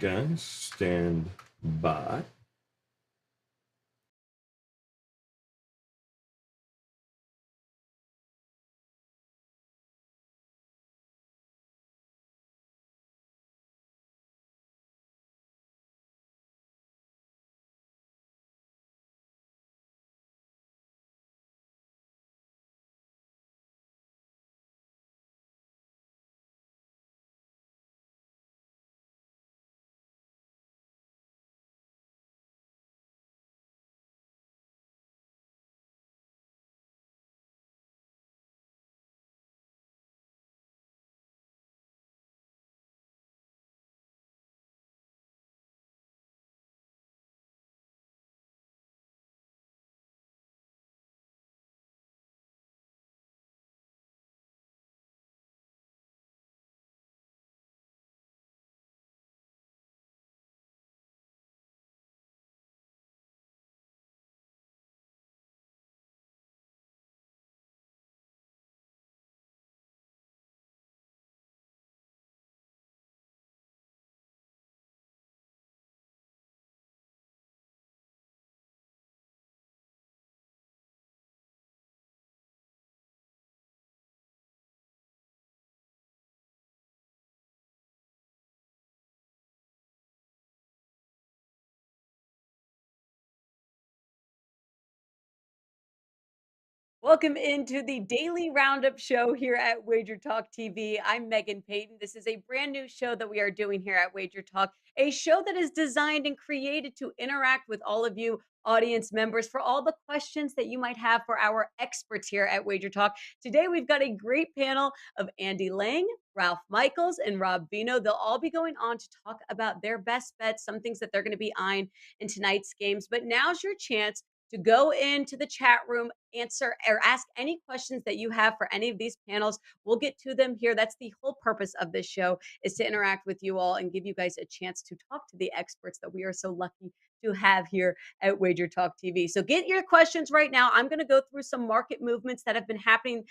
guys. Stand by. Welcome into the daily roundup show here at WagerTalk TV. I'm Meghan Payton. This is a brand new show that we are doing here at WagerTalk, a show that is designed and created to interact with all of you audience members for all the questions that you might have for our experts here at WagerTalk. Today, we've got a great panel of Andy Lang, Ralph Michaels, and Rob Vino. They'll all be going on to talk about their best bets, some things that they're going to be eyeing in tonight's games. But now's your chance to go into the chat room, answer or ask any questions that you have for any of these panels. We'll get to them here. That's the whole purpose of this show, is to interact with you all and give you guys a chance to talk to the experts that we are so lucky to have here at Wager Talk TV. So get your questions right now. I'm going to go through some market movements that have been happening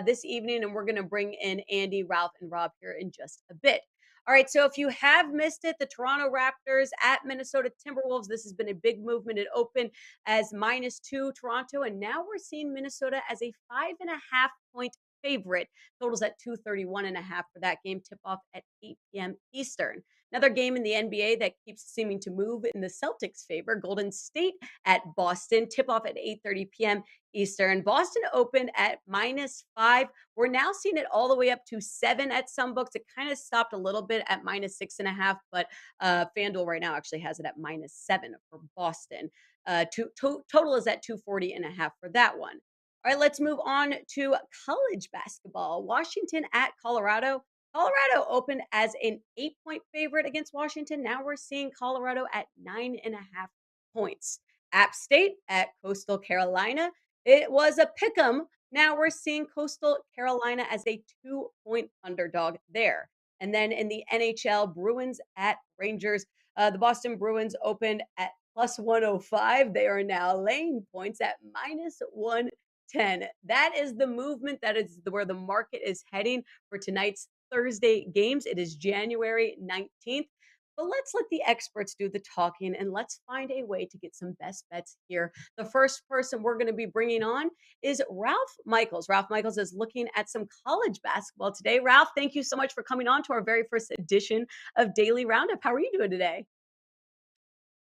this evening, and we're going to bring in Andy, Ralph, and Rob here in just a bit. All right, so if you have missed it, the Toronto Raptors at Minnesota Timberwolves, this has been a big movement. It opened as -2 Toronto, and now we're seeing Minnesota as a 5.5 point favorite. Totals at 231.5 for that game. Tip off at 8 p.m. Eastern. Another game in the NBA that keeps seeming to move in the Celtics' favor. Golden State at Boston. Tip off at 8:30 p.m. Eastern. Boston opened at -5. We're now seeing it all the way up to 7 at some books. It kind of stopped a little bit at -6.5, but FanDuel right now actually has it at -7 for Boston. Total is at 240.5 for that one. All right, let's move on to college basketball. Washington at Colorado. Colorado opened as an 8 point favorite against Washington. Now we're seeing Colorado at 9.5 points. App State at Coastal Carolina. It was a pick 'em. Now we're seeing Coastal Carolina as a 2 point underdog there. And then in the NHL, Bruins at Rangers. The Boston Bruins opened at +105. They are now laying points at -110. That is the movement. That is where the market is heading for tonight's Thursday games. It is January 19th. But let's let the experts do the talking and let's find a way to get some best bets here. The first person we're going to be bringing on is Ralph Michaels. Ralph Michaels is looking at some college basketball today. Ralph, thank you so much for coming on to our very first edition of Daily Roundup. How are you doing today?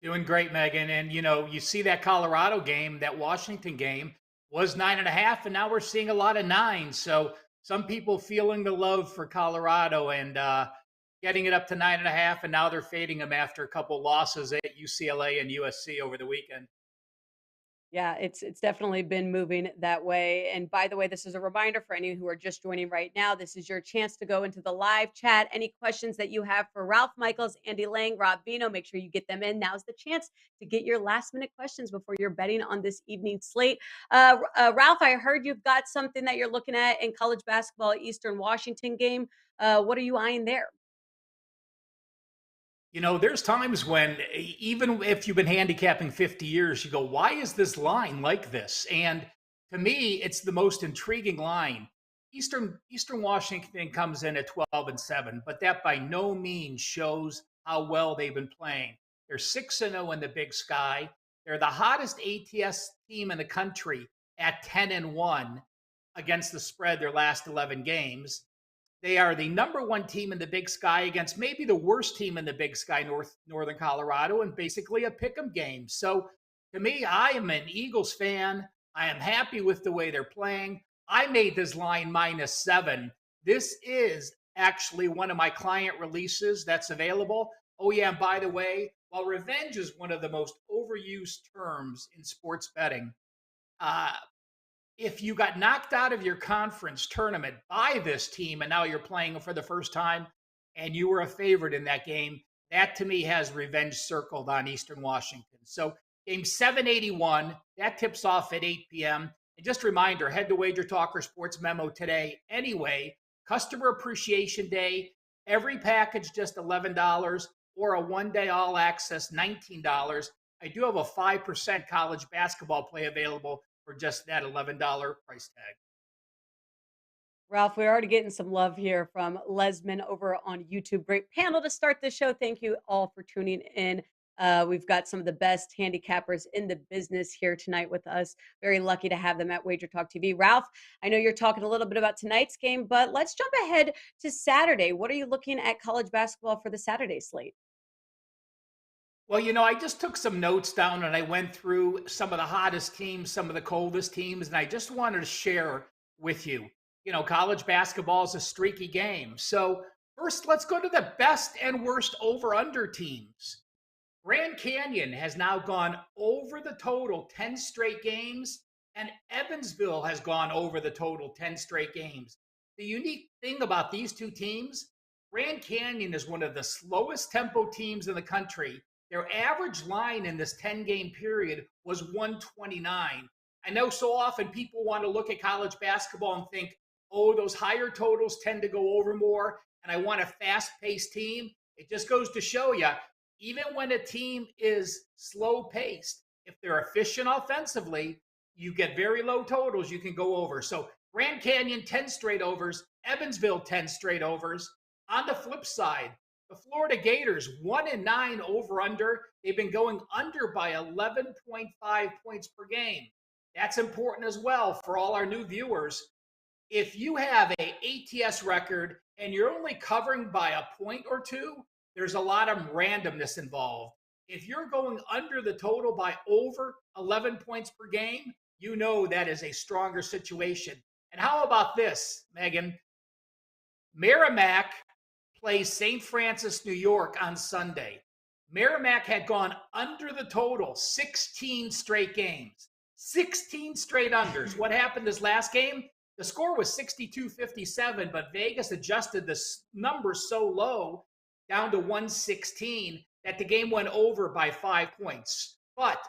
Doing great, Megan. And you see that Colorado game, that Washington game was 9.5, and now we're seeing a lot of nines. So some people feeling the love for Colorado and getting it up to 9.5, and now they're fading them after a couple losses at UCLA and USC over the weekend. Yeah, it's definitely been moving that way. And by the way, this is a reminder for any who are just joining right now. This is your chance to go into the live chat. Any questions that you have for Ralph Michaels, Andy Lang, Rob Vino, make sure you get them in. Now's the chance to get your last minute questions before you're betting on this evening slate. Ralph, I heard you've got something that you're looking at in college basketball, Eastern Washington game. What are you eyeing there? There's times when even if you've been handicapping 50 years, you go, why is this line like this? And to me, it's the most intriguing line. Eastern Washington comes in at 12-7, but that by no means shows how well they've been playing. They're 6-0 in the Big Sky. They're the hottest ATS team in the country at 10-1 against the spread their last 11 games. They are the number one team in the Big Sky against maybe the worst team in the Big Sky, Northern Colorado, and basically a pick'em game. So to me, I am an Eagles fan. I am happy with the way they're playing. I made this line -7. This is actually one of my client releases that's available. Oh, yeah, and by the way, while revenge is one of the most overused terms in sports betting, uh, if you got knocked out of your conference tournament by this team and now you're playing for the first time and you were a favorite in that game, that to me has revenge circled on Eastern Washington. So game 781, that tips off at 8 p.m. And just a reminder, head to WagerTalk or SportsMemo today. Anyway, Customer Appreciation Day, every package just $11 or a one-day all access $19. I do have a 5% college basketball play available for just that $11 price tag. Ralph, we're already getting some love here from Lesman over on YouTube. Great panel to start the show. Thank you all for tuning in. We've got some of the best handicappers in the business here tonight with us. Very lucky to have them at Wager Talk TV. Ralph, I know you're talking a little bit about tonight's game, but let's jump ahead to Saturday. What are you looking at college basketball for the Saturday slate? Well, I just took some notes down and I went through some of the hottest teams, some of the coldest teams, and I just wanted to share with you. College basketball is a streaky game. So, first, let's go to the best and worst over-under teams. Grand Canyon has now gone over the total 10 straight games, and Evansville has gone over the total 10 straight games. The unique thing about these two teams, Grand Canyon is one of the slowest tempo teams in the country. Their average line in this 10-game period was 129. I know so often people want to look at college basketball and think, oh, those higher totals tend to go over more, and I want a fast-paced team. It just goes to show you, even when a team is slow-paced, if they're efficient offensively, you get very low totals, you can go over. So Grand Canyon, 10 straight overs. Evansville, 10 straight overs. On the flip side, the Florida Gators, 1-9 over-under. They've been going under by 11.5 points per game. That's important as well for all our new viewers. If you have an ATS record and you're only covering by a point or two, there's a lot of randomness involved. If you're going under the total by over 11 points per game, you know that is a stronger situation. And how about this, Megan? Merrimack plays St. Francis, New York on Sunday. Merrimack had gone under the total 16 straight games. 16 straight unders. What happened this last game? The score was 62-57, but Vegas adjusted the numbers so low down to 116 that the game went over by 5 points. But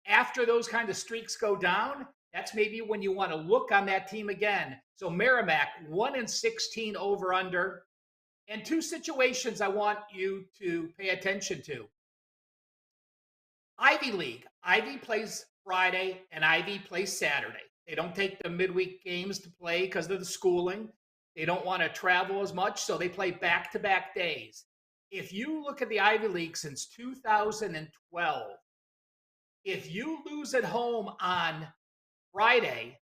after those kind of streaks go down, that's maybe when you want to look on that team again. So Merrimack, 1-16 over under. And two situations I want you to pay attention to. Ivy League. Ivy plays Friday and Ivy plays Saturday. They don't take the midweek games to play because of the schooling. They don't want to travel as much, so they play back-to-back days. If you look at the Ivy League since 2012, if you lose at home on Friday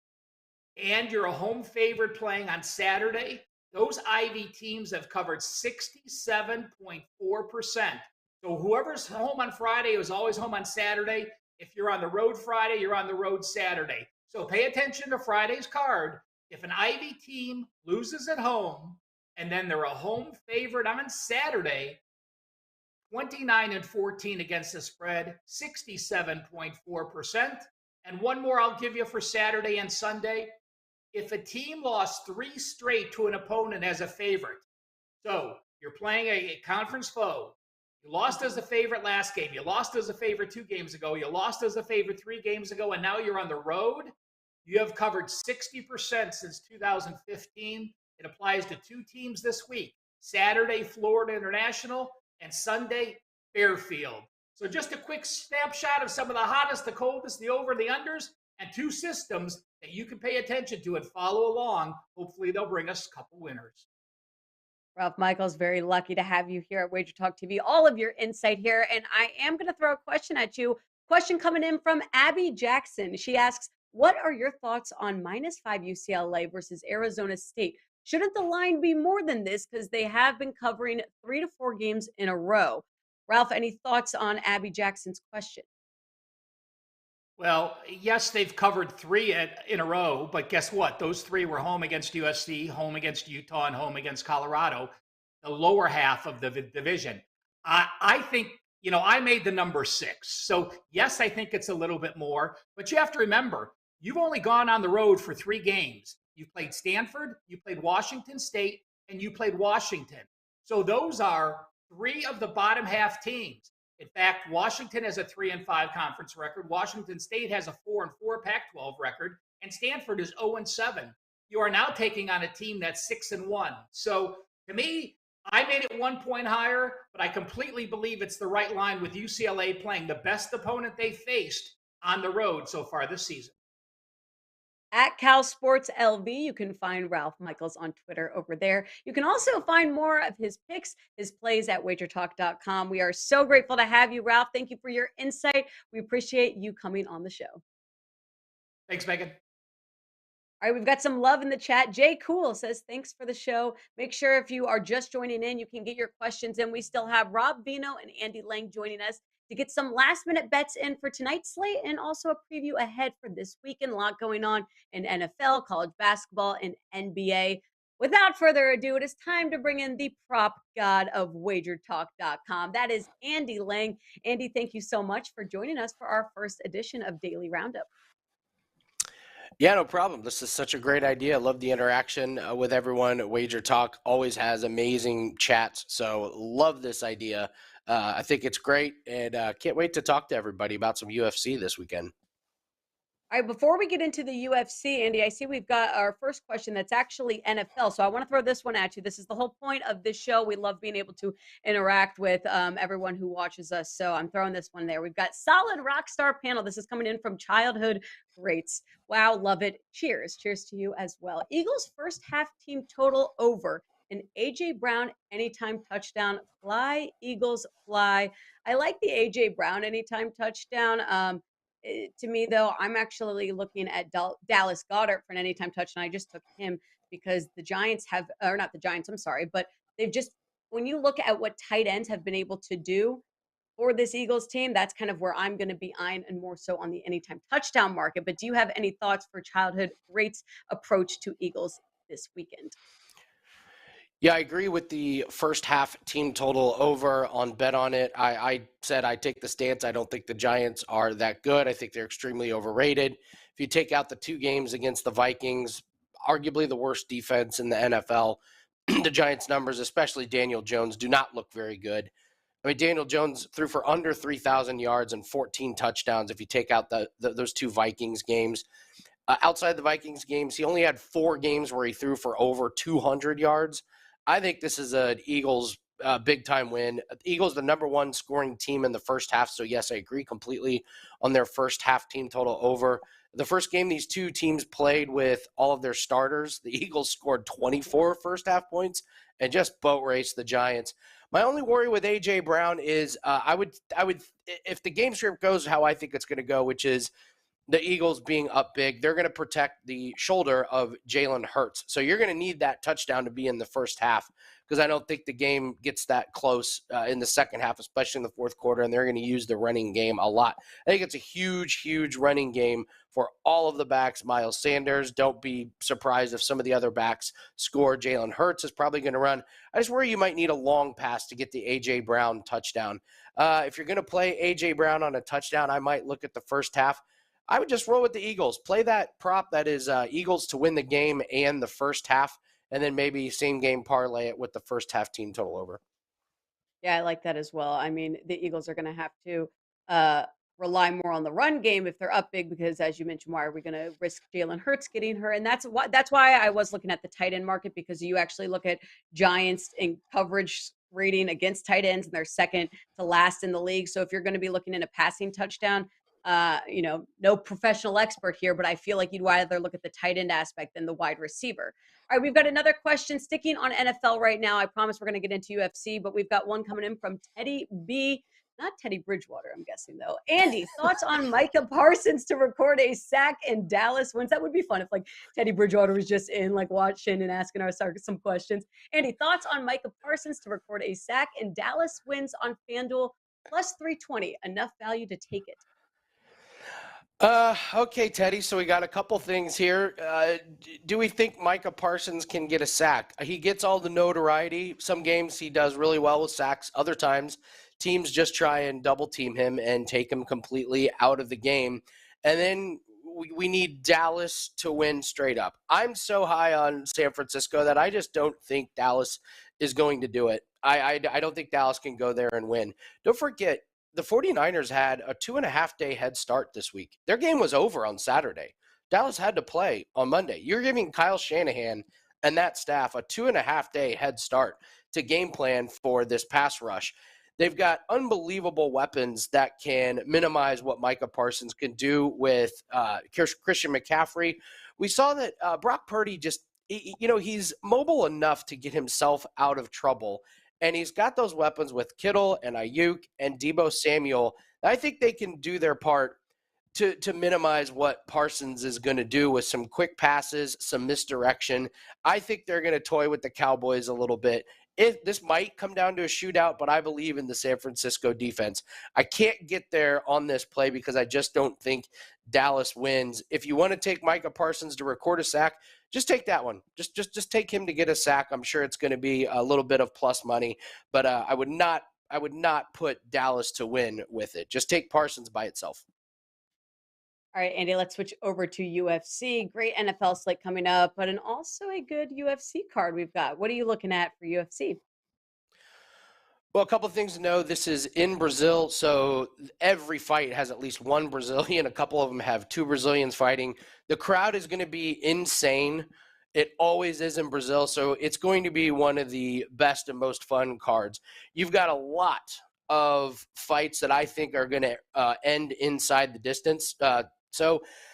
and you're a home favorite playing on Saturday, those Ivy teams have covered 67.4%. So whoever's home on Friday is always home on Saturday. If you're on the road Friday, you're on the road Saturday. So pay attention to Friday's card. If an Ivy team loses at home and then they're a home favorite on Saturday, 29-14 against the spread, 67.4%. And one more I'll give you for Saturday and Sunday. If a team lost 3 straight to an opponent as a favorite, so you're playing a conference foe, you lost as a favorite last game, you lost as a favorite 2 games ago, you lost as a favorite 3 games ago, and now you're on the road, you have covered 60% since 2015. It applies to 2 teams this week, Saturday, Florida International, and Sunday, Fairfield. So just a quick snapshot of some of the hottest, the coldest, the over, the unders, and 2 systems that you can pay attention to and follow along. Hopefully they'll bring us a couple winners. Ralph Michaels, very lucky to have you here at Wager Talk TV. All of your insight here. And I am going to throw a question at you. Question coming in from Abby Jackson. She asks, what are your thoughts on -5 UCLA versus Arizona State? Shouldn't the line be more than this because they have been covering 3 to 4 games in a row? Ralph, any thoughts on Abby Jackson's question? Well, yes, they've covered three in a row, but guess what? Those three were home against USC, home against Utah, and home against Colorado, the lower half of the division. I think, I made the number 6. So, yes, I think it's a little bit more, but you have to remember, you've only gone on the road for 3 games. You played Stanford, you played Washington State, and you played Washington. So, those are 3 of the bottom half teams. In fact, Washington has a 3-5 conference record. Washington State has a 4-4 Pac-12 record, and Stanford is 0-7. You are now taking on a team that's 6-1. So to me, I made it 1 point higher, but I completely believe it's the right line with UCLA playing the best opponent they faced on the road so far this season. At Cal Sports LV, you can find Ralph Michaels on Twitter over there. You can also find more of his picks, his plays at wagertalk.com. We are so grateful to have you, Ralph. Thank you for your insight. We appreciate you coming on the show. Thanks, Megan. All right, we've got some love in the chat. Jay Cool says, thanks for the show. Make sure if you are just joining in, you can get your questions in. We still have Rob Vino and Andy Lang joining us to get some last minute bets in for tonight's slate and also a preview ahead for this weekend. A lot going on in NFL, college basketball, and NBA. Without further ado, it is time to bring in the prop god of wagertalk.com. That is Andy Lang. Andy, thank you so much for joining us for our first edition of Daily Roundup. Yeah, no problem. This is such a great idea. I love the interaction with everyone. Wager Talk always has amazing chats, so love this idea. I think it's great, and can't wait to talk to everybody about some UFC this weekend. All right, before we get into the UFC, Andy, I see we've got our first question that's actually NFL. So I want to throw this one at you. This is the whole point of this show. We love being able to interact with everyone who watches us. So I'm throwing this one there. We've got solid rock star panel. This is coming in from Childhood Greats. Wow, love it. Cheers. Cheers to you as well. Eagles first half team total over. An A.J. Brown anytime touchdown. Fly, Eagles, fly. I like the A.J. Brown anytime touchdown. To me, though, I'm actually looking at Dallas Goedert for an anytime touchdown. I just took him because the Giants have, or not the Giants, I'm sorry, but they've just, when you look at what tight ends have been able to do for this Eagles team, that's kind of where I'm going to be eyeing and more so on the anytime touchdown market. But do you have any thoughts for Childhood Greats approach to Eagles this weekend? Yeah, I agree with the first half team total over on Bet On It. I said I take the stance. I don't think the Giants are that good. I think they're extremely overrated. If you take out the 2 games against the Vikings, arguably the worst defense in the NFL, the Giants' numbers, especially Daniel Jones, do not look very good. I mean, Daniel Jones threw for under 3,000 yards and 14 touchdowns if you take out those 2 Vikings games. Outside the Vikings games, he only had 4 games where he threw for over 200 yards. I think this is an Eagles big-time win. Eagles, the number 1 scoring team in the first half, so yes, I agree completely on their first half team total over. The first game these 2 teams played with all of their starters, the Eagles scored 24 first half points and just boat raced the Giants. My only worry with A.J. Brown is I would if the game script goes how I think it's going to go, which is the Eagles being up big, they're going to protect the shoulder of Jalen Hurts. So you're going to need that touchdown to be in the first half because I don't think the game gets that close in the second half, especially in the fourth quarter, and they're going to use the running game a lot. I think it's a huge, huge running game for all of the backs. Miles Sanders, don't be surprised if some of the other backs score. Jalen Hurts is probably going to run. I just worry you might need a long pass to get the A.J. Brown touchdown. If you're going to play A.J. Brown on a touchdown, I might look at the first half. I would just roll with the Eagles. Play that prop that is Eagles to win the game and the first half, and then maybe same game parlay it with the first half team total over. Yeah, I like that as well. I mean, the Eagles are going to have to rely more on the run game if they're up big, because as you mentioned, why are we going to risk Jalen Hurts getting her? And that's why I was looking at the tight end market, because you actually look at Giants in coverage rating against tight ends, and they're second to last in the league. So if you're going to be looking in a passing touchdown, No professional expert here, but I feel like you'd rather look at the tight end aspect than the wide receiver. All right, we've got another question sticking on NFL right now. I promise we're going to get into UFC, but we've got one coming in from Teddy B. Not Teddy Bridgewater, I'm guessing, though. Andy, thoughts on Micah Parsons to record a sack in Dallas wins? That would be fun if, like, Teddy Bridgewater was just in, like, watching and asking us some questions. Andy, thoughts on Micah Parsons to record a sack in Dallas wins on FanDuel plus 320. Enough value to take it. Okay, Teddy. So we got a couple things here. Do we think Micah Parsons can get a sack? He gets all the notoriety. Some games he does really well with sacks. Other times teams just try and double team him and take him completely out of the game. And then we need Dallas to win straight up. I'm so high on San Francisco that I just don't think Dallas is going to do it. I don't think Dallas can go there and win. Don't forget, the 49ers had a 2.5-day head start this week. Their game was over on Saturday. Dallas had to play on Monday. You're giving Kyle Shanahan and that staff a 2.5-day head start to game plan for this pass rush. They've got unbelievable weapons that can minimize what Micah Parsons can do with Christian McCaffrey. We saw that Brock Purdy he's mobile enough to get himself out of trouble. And he's got those weapons with Kittle and Ayuk and Deebo Samuel. I think they can do their part to minimize what Parsons is going to do with some quick passes, some misdirection. I think they're going to toy with the Cowboys a little bit. This might come down to a shootout, but I believe in the San Francisco defense. I can't get there on this play because I just don't think Dallas wins. If you want to take Micah Parsons to record a sack, just take that one. Just take him to get a sack. I'm sure it's going to be a little bit of plus money, but I would not put Dallas to win with it. Just take Parsons by itself. All right, Andy, let's switch over to UFC. Great NFL slate coming up, but also a good UFC card we've got. What are you looking at for UFC? Well, a couple of things to know. This is in Brazil, so every fight has at least one Brazilian. A couple of them have two Brazilians fighting. The crowd is going to be insane. It always is in Brazil, so it's going to be one of the best and most fun cards. You've got a lot of fights that I think are going to end inside the distance. I'm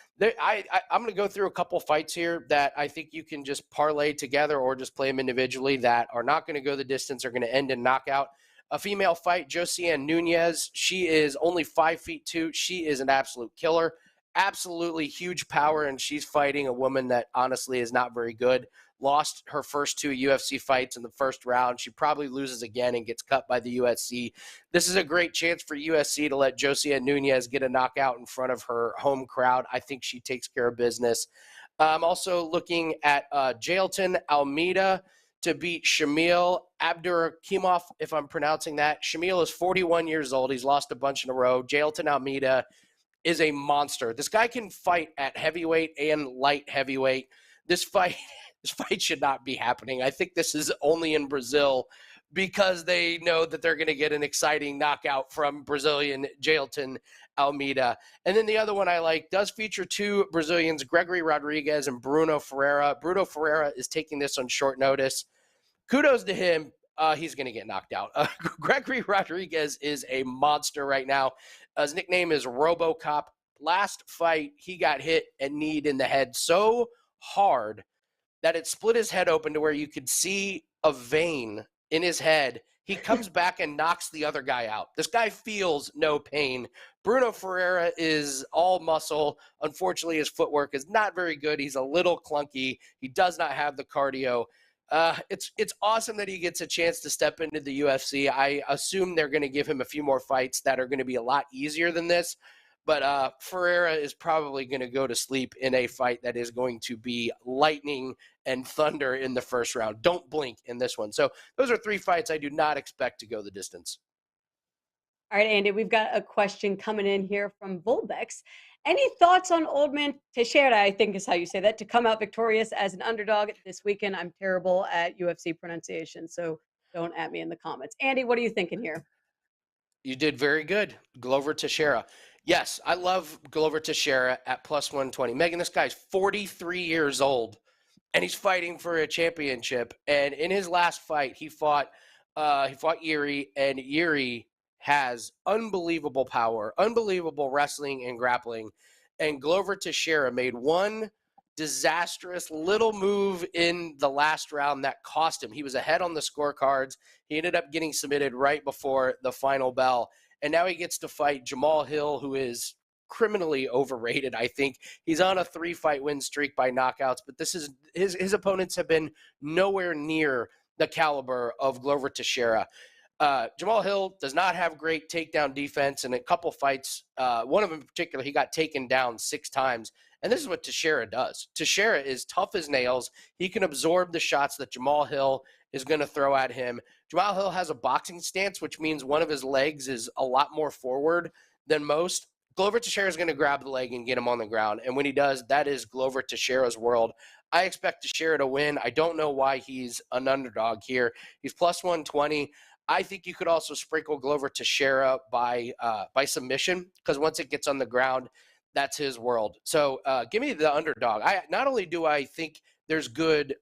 going to go through a couple fights here that I think you can just parlay together or just play them individually that are not going to go the distance, are going to end in knockout. A female fight, Josiane Nunez. She is only 5'2". She is an absolute killer. Absolutely huge power, and she's fighting a woman that honestly is not very good. Lost her first two UFC fights in the first round. She probably loses again and gets cut by the UFC. This is a great chance for UFC to let Josiane Nunez get a knockout in front of her home crowd. I think she takes care of business. I'm also looking at Jailton Almeida to beat Shamil Abdurakhimov, if I'm pronouncing that. Shamil is 41 years old. He's lost a bunch in a row. Jailton Almeida is a monster. This guy can fight at heavyweight and light heavyweight. This fight should not be happening. I think this is only in Brazil because they know that they're going to get an exciting knockout from Brazilian Jailton Almeida. And then the other one I like does feature two Brazilians, Gregory Rodriguez and Bruno Ferreira. Bruno Ferreira is taking this on short notice. Kudos to him. He's going to get knocked out. Gregory Rodriguez is a monster right now. His nickname is RoboCop. Last fight, he got hit and kneed in the head so hard that it split his head open to where you could see a vein in his head. He comes back and knocks the other guy out. This guy feels no pain. Bruno Ferreira is all muscle. Unfortunately, his footwork is not very good. He's a little clunky. He does not have the cardio. It's awesome that he gets a chance to step into the UFC. I assume they're going to give him a few more fights that are going to be a lot easier than this. But Ferreira is probably going to go to sleep in a fight that is going to be lightning and thunder in the first round. Don't blink in this one. So those are three fights I do not expect to go the distance. All right, Andy, we've got a question coming in here from Volbex. Any thoughts on Old Man Teixeira, I think is how you say that, to come out victorious as an underdog this weekend? I'm terrible at UFC pronunciation, so don't at me in the comments. Andy, what are you thinking here? You did very good. Glover Teixeira. Yes, I love Glover Teixeira at plus 120. Megan, this guy's 43 years old, and he's fighting for a championship. And in his last fight, he fought Yuri, and Yuri has unbelievable power, unbelievable wrestling and grappling. And Glover Teixeira made one disastrous little move in the last round that cost him. He was ahead on the scorecards. He ended up getting submitted right before the final bell. And now he gets to fight Jamal Hill, who is criminally overrated. I think he's on a 3-fight win streak by knockouts, but this is his opponents have been nowhere near the caliber of Glover Teixeira. Jamal Hill does not have great takedown defense, and a couple fights, one of them in particular, he got taken down 6 times. And this is what Teixeira does. Teixeira is tough as nails. He can absorb the shots that Jamal Hill is going to throw at him. Jamal Hill has a boxing stance, which means one of his legs is a lot more forward than most. Glover Teixeira is going to grab the leg and get him on the ground. And when he does, that is Glover Teixeira's world. I expect Teixeira to win. I don't know why he's an underdog here. He's plus 120. I think you could also sprinkle Glover Teixeira by submission, because once it gets on the ground, that's his world. So give me the underdog. Not only do I think there's good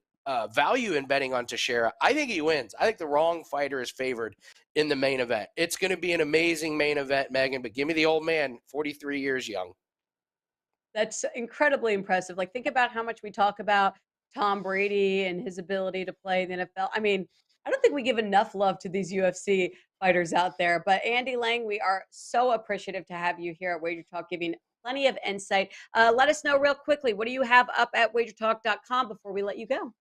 value in betting on Teixeira, I think he wins. I think the wrong fighter is favored in the main event. It's going to be an amazing main event, Megan, but give me the old man, 43 years young. That's incredibly impressive. Like, think about how much we talk about Tom Brady and his ability to play in the NFL. I mean, I don't think we give enough love to these UFC fighters out there. But Andy Lang, we are so appreciative to have you here at Wager Talk, giving plenty of insight. Let us know real quickly, what do you have up at WagerTalk.com before we let you go?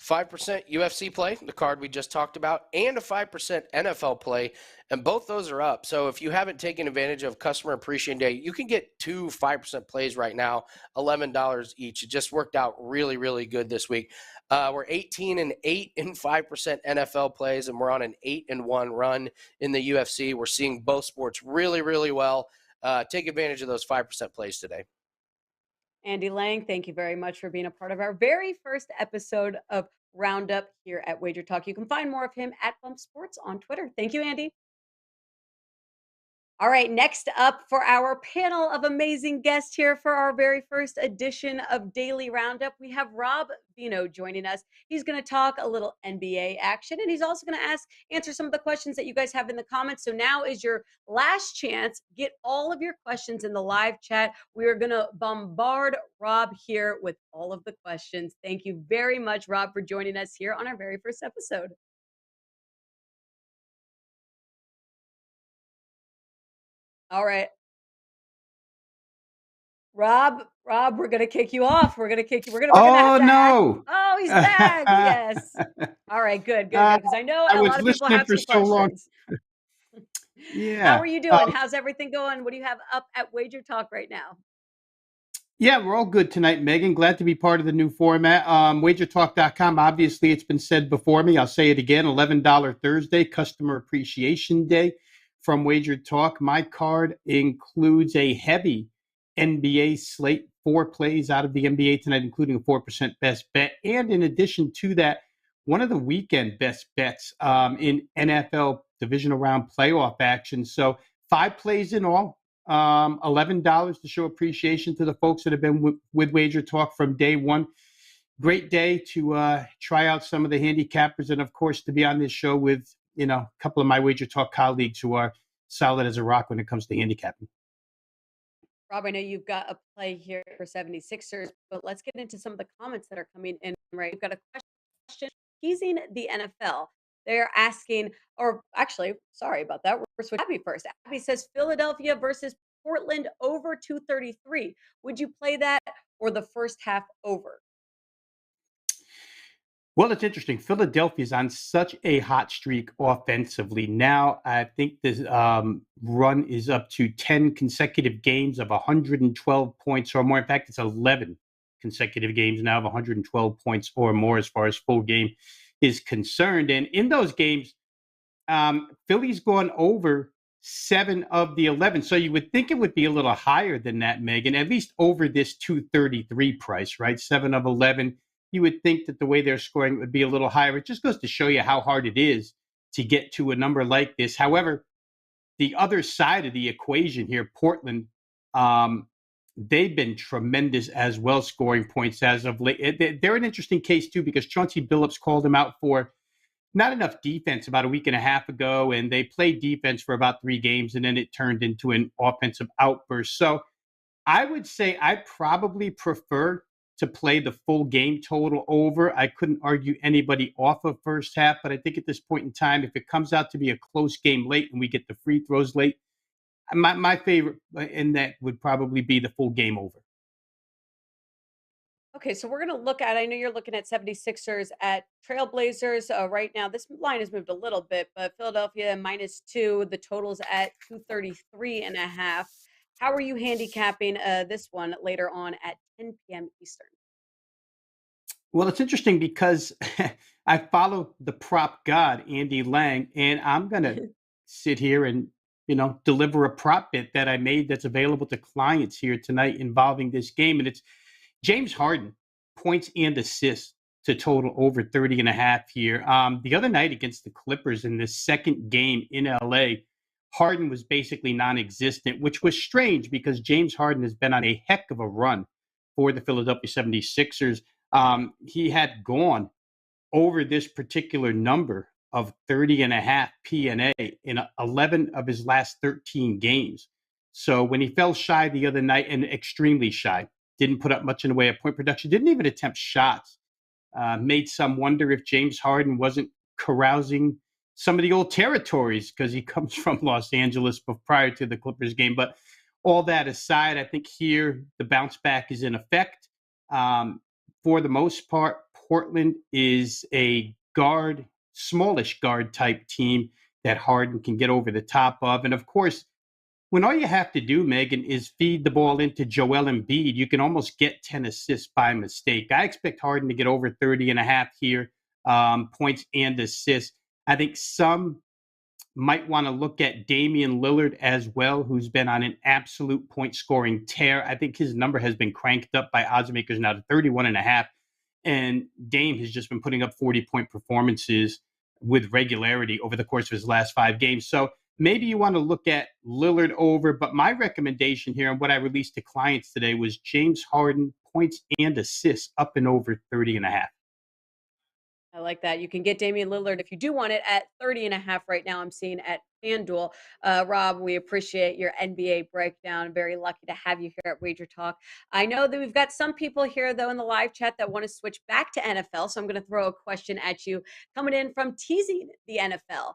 5% UFC play, the card we just talked about, and a 5% NFL play, and both those are up. So if you haven't taken advantage of Customer Appreciation Day, you can get 2 5% plays right now, $11 each. It just worked out really, really good this week. We're 18-8 in 5% NFL plays, and we're on an 8-1 run in the UFC. We're seeing both sports really, really well. Take advantage of those 5% plays today. Andy Lang, thank you very much for being a part of our very first episode of Roundup here at Wager Talk. You can find more of him at Bump Sports on Twitter. Thank you, Andy. All right, next up for our panel of amazing guests here for our very first edition of Daily Roundup, we have Rob Vino joining us. He's going to talk a little NBA action, and he's also going to answer some of the questions that you guys have in the comments. So now is your last chance. Get all of your questions in the live chat. We are going to bombard Rob here with all of the questions. Thank you very much, Rob, for joining us here on our very first episode. All right. Rob, we're gonna kick you off. We're gonna kick you. We're gonna have to no. Oh, he's back. Yes. All right, good. Because I know a lot of people have some questions. Yeah. How are you doing? How's everything going? What do you have up at Wager Talk right now? Yeah, we're all good tonight, Megan. Glad to be part of the new format. WagerTalk.com. Obviously, it's been said before me. I'll say it again. $11 Thursday, Customer Appreciation Day from Wager Talk. My card includes a heavy NBA slate, 4 plays out of the NBA tonight, including a 4% best bet. And in addition to that, one of the weekend best bets in NFL Divisional Round playoff action. So 5 plays in all. $11 to show appreciation to the folks that have been with Wager Talk from day one. Great day to try out some of the handicappers, and of course to be on this show with a couple of my Wager Talk colleagues who are solid as a rock when it comes to handicapping. Rob, I know you've got a play here for 76ers, but let's get into some of the comments that are coming in. Right, we've got a question teasing the NFL. They're asking, or actually, sorry about that. We're switching Abby first. Abby says Philadelphia versus Portland over 233. Would you play that or the first half over? Well, it's interesting. Philadelphia's on such a hot streak offensively. Now, I think this run is up to 10 consecutive games of 112 points or more. In fact, it's 11 consecutive games now of 112 points or more as far as full game is concerned. And in those games, Philly's gone over 7 of the 11. So you would think it would be a little higher than that, Megan, at least over this 233 price, right? 7 of 11. You would think that the way they're scoring would be a little higher. It just goes to show you how hard it is to get to a number like this. However, the other side of the equation here, Portland, they've been tremendous as well, scoring points as of late. They're an interesting case, too, because Chauncey Billups called them out for not enough defense about a week and a half ago, and they played defense for about 3 games, and then it turned into an offensive outburst. So I would say I probably prefer to play the full game total over. I couldn't argue anybody off of first half, but I think at this point in time, if it comes out to be a close game late and we get the free throws late, my favorite in that would probably be the full game over. Okay, so we're going to look at, I know you're looking at 76ers at Trailblazers right now. This line has moved a little bit, but Philadelphia -2, the total's at 233 and a half. How are you handicapping this one later on at 10 p.m. Eastern? Well, it's interesting because I follow the prop god, Andy Lang, and I'm going to sit here and, deliver a prop bet that I made that's available to clients here tonight involving this game. And it's James Harden, points and assists to total over 30 and a half here. The other night against the Clippers in the second game in LA, Harden was basically non-existent, which was strange because James Harden has been on a heck of a run for the Philadelphia 76ers. He had gone over this particular number of 30 and a half PNA in 11 of his last 13 games. So when he fell shy the other night, and extremely shy, didn't put up much in the way of point production, didn't even attempt shots, made some wonder if James Harden wasn't carousing some of the old territories because he comes from Los Angeles prior to the Clippers game. But all that aside, I think here the bounce back is in effect. For the most part, Portland is a guard, smallish guard type team that Harden can get over the top of. And of course, when all you have to do, Megan, is feed the ball into Joel Embiid, you can almost get 10 assists by mistake. I expect Harden to get over 30 and a half here, points and assists. I think some might want to look at Damian Lillard as well, who's been on an absolute point scoring tear. I think his number has been cranked up by odds makers now to 31 and a half. And Dame has just been putting up 40-point performances with regularity over the course of his last 5 games. So maybe you want to look at Lillard over, but my recommendation here and what I released to clients today was James Harden, points and assists up and over 30 and a half. I like that. You can get Damian Lillard if you do want it at 30 and a half right now. I'm seeing at FanDuel. Rob, we appreciate your NBA breakdown. Very lucky to have you here at Wager Talk. I know that we've got some people here, though, in the live chat that want to switch back to NFL. So I'm going to throw a question at you coming in from Teasing the NFL.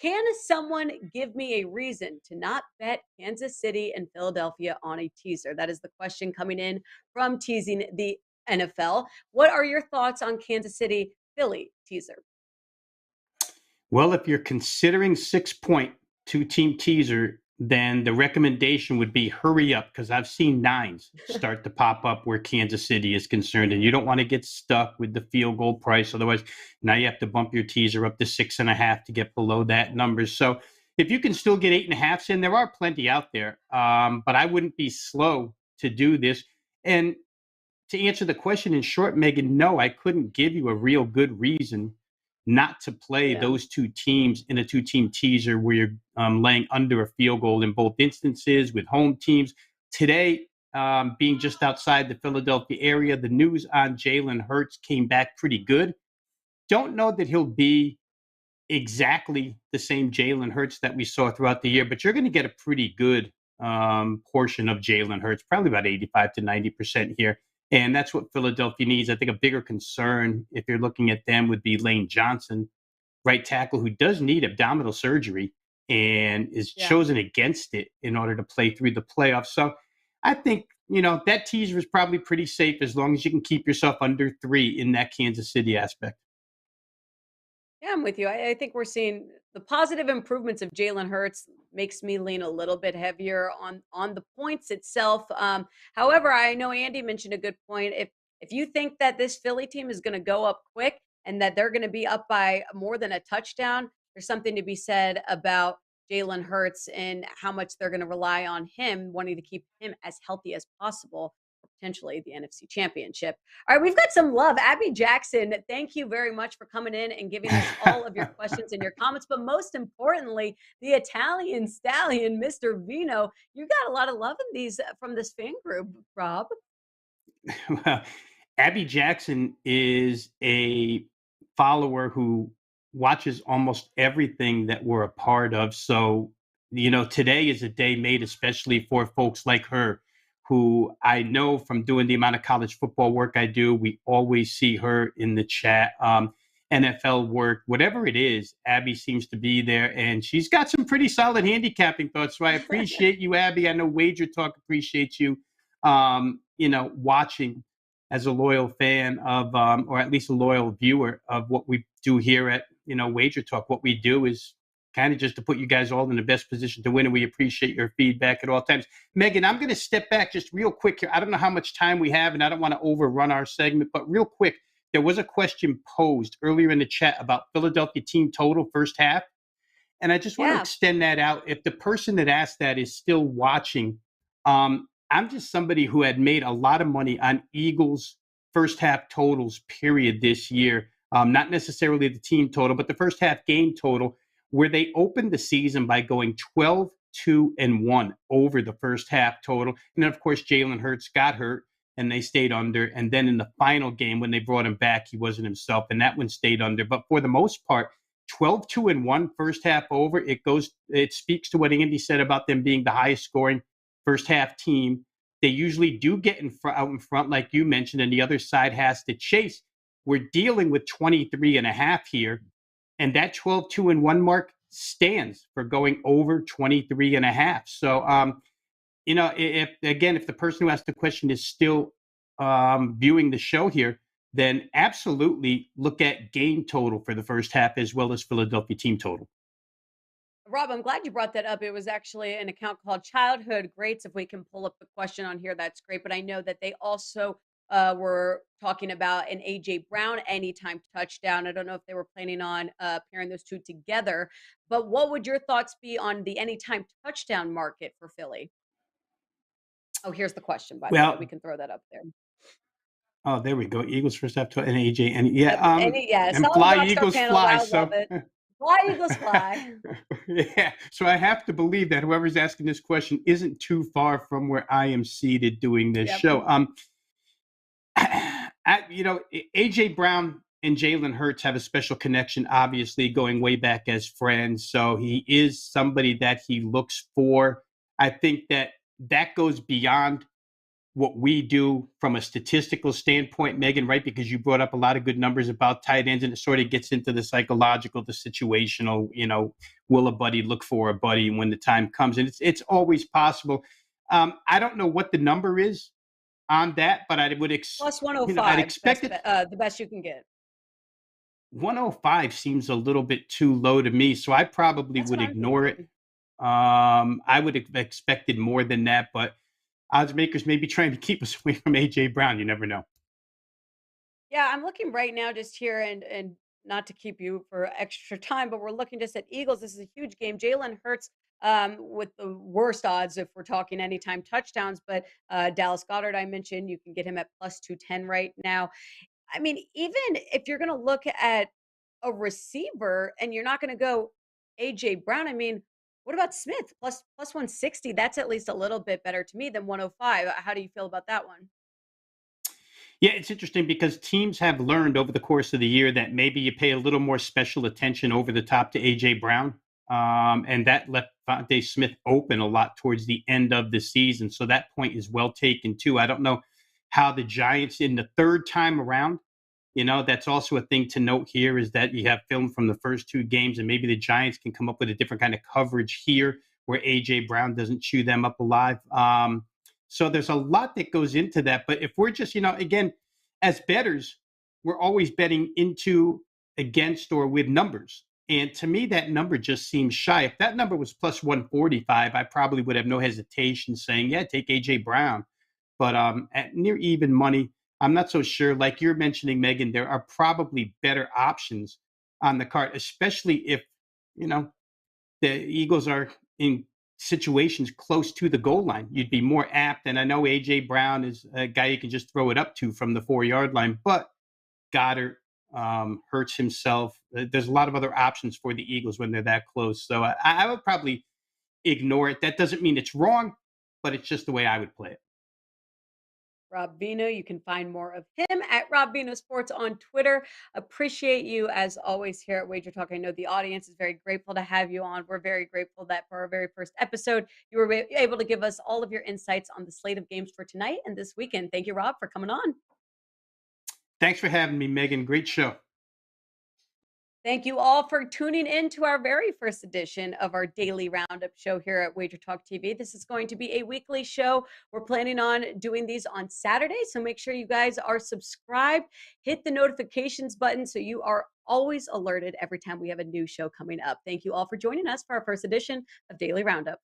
Can someone give me a reason to not bet Kansas City and Philadelphia on a teaser? That is the question coming in from Teasing the NFL. What are your thoughts on Kansas City Philly teaser? Well, if you're considering 6-point 2-team teaser, then the recommendation would be hurry up because I've seen 9s start to pop up where Kansas City is concerned, and you don't want to get stuck with the field goal price. Otherwise, now you have to bump your teaser up to 6.5 to get below that number. So if you can still get 8.5s in, there are plenty out there, but I wouldn't be slow to do this. And to answer the question in short, Megan, no, I couldn't give you a real good reason not to play those 2 teams in a 2-team teaser where you're laying under a field goal in both instances with home teams. Today, being just outside the Philadelphia area, the news on Jalen Hurts came back pretty good. Don't know that he'll be exactly the same Jalen Hurts that we saw throughout the year, but you're going to get a pretty good portion of Jalen Hurts, probably about 85 to 90% here. And that's what Philadelphia needs. I think a bigger concern, if you're looking at them, would be Lane Johnson, right tackle, who does need abdominal surgery and is chosen against it in order to play through the playoffs. So I think, that teaser is probably pretty safe as long as you can keep yourself under 3 in that Kansas City aspect. Yeah, I'm with you. I think we're seeing the positive improvements of Jalen Hurts makes me lean a little bit heavier on the points itself. However, I know Andy mentioned a good point. If you think that this Philly team is going to go up quick and that they're going to be up by more than a touchdown, there's something to be said about Jalen Hurts and how much they're going to rely on him, wanting to keep him as healthy as possible for potentially the NFC Championship. All right, we've got some love. Abby Jackson, thank you very much for coming in and giving us all of your questions and your comments. But most importantly, the Italian stallion, Mr. Vino, you got a lot of love in these from this fan group, Rob. Well, Abby Jackson is a follower who watches almost everything that we're a part of. So, today is a day made especially for folks like her, who I know from doing the amount of college football work I do, we always see her in the chat. NFL work, whatever it is, Abby seems to be there, and she's got some pretty solid handicapping thoughts. So I appreciate you, Abby. I know Wager Talk appreciates you, watching as a loyal fan of, or at least a loyal viewer of what we do here at, Wager Talk. What we do is kind of just to put you guys all in the best position to win, and we appreciate your feedback at all times. Megan, I'm going to step back just real quick here. I don't know how much time we have, and I don't want to overrun our segment, but real quick, there was a question posed earlier in the chat about Philadelphia team total first half. And I just want to extend that out. If the person that asked that is still watching, I'm just somebody who had made a lot of money on Eagles first half totals, period, this year. Not necessarily the team total, but the first half game total, where they opened the season by going 12-2-1 over the first half total. And then, of course, Jalen Hurts got hurt and they stayed under. And then in the final game, when they brought him back, he wasn't himself, and that one stayed under. But for the most part, 12-2-1 first half over. It speaks to what Andy said about them being the highest scoring first half team. They usually do get out in front, like you mentioned, and the other side has to chase. We're dealing with 23.5 here, and that 12-2-1 mark stands for going over 23.5. So, if the person who asked the question is still viewing the show here, then absolutely look at game total for the first half as well as Philadelphia team total. Rob, I'm glad you brought that up. It was actually an account called Childhood Greats. If we can pull up the question on here, that's great. But I know that they also were talking about an A.J. Brown anytime touchdown. I don't know if they were planning on pairing those two together. But what would your thoughts be on the anytime touchdown market for Philly? Oh, here's the question, by the way. We can throw that up there. Oh, there we go. Eagles first half to an AJ. And fly Eagles panel, fly. So fly Eagles fly. Yeah. So I have to believe that whoever's asking this question isn't too far from where I am seated doing this show. AJ Brown and Jalen Hurts have a special connection, obviously going way back as friends. So he is somebody that he looks for. I think that goes beyond what we do from a statistical standpoint, Megan, right? Because you brought up a lot of good numbers about tight ends, and it sort of gets into the psychological, the situational, will a buddy look for a buddy when the time comes? And it's always possible. I don't know what the number is on that, but I would plus 105. I'd expect it the best you can get. 105 seems a little bit too low to me, so I probably would ignore it. I would have expected more than that, but odds makers may be trying to keep us away from A.J. Brown. You never know. Yeah, I'm looking right now just here, and not to keep you for extra time, but we're looking just at Eagles. This is a huge game. Jalen Hurts with the worst odds if we're talking anytime touchdowns, but Dallas Goedert, I mentioned, you can get him at plus 210 right now. I mean, even if you're going to look at a receiver and you're not going to go A.J. Brown, I mean, what about Smith? Plus 160. That's at least a little bit better to me than 105. How do you feel about that one? Yeah, it's interesting because teams have learned over the course of the year that maybe you pay a little more special attention over the top to A.J. Brown. And that left Devontae Smith open a lot towards the end of the season. So that point is well taken, too. I don't know how the Giants in the third time around, that's also a thing to note here is that you have film from the first two games, and maybe the Giants can come up with a different kind of coverage here where A.J. Brown doesn't chew them up alive. So there's a lot that goes into that. But if we're just, again, as bettors, we're always betting into, against, or with numbers. And to me, that number just seems shy. If that number was plus 145, I probably would have no hesitation saying, yeah, take A.J. Brown. But at near even money, I'm not so sure. Like you're mentioning, Megan, there are probably better options on the card, especially if, the Eagles are in situations close to the goal line. You'd be more apt. And I know A.J. Brown is a guy you can just throw it up to from the 4-yard line, but Goddard hurts himself. There's a lot of other options for the Eagles when they're that close. So I would probably ignore it. That doesn't mean it's wrong, but it's just the way I would play it. Rob Vino. You can find more of him at Rob Vino Sports on Twitter. Appreciate you as always here at Wager Talk. I know the audience is very grateful to have you on. We're very grateful that for our very first episode, you were able to give us all of your insights on the slate of games for tonight and this weekend. Thank you, Rob, for coming on. Thanks for having me, Megan. Great show. Thank you all for tuning in to our very first edition of our daily roundup show here at Wager Talk TV. This is going to be a weekly show. We're planning on doing these on Saturdays, so make sure you guys are subscribed. Hit the notifications button so you are always alerted every time we have a new show coming up. Thank you all for joining us for our first edition of Daily Roundup.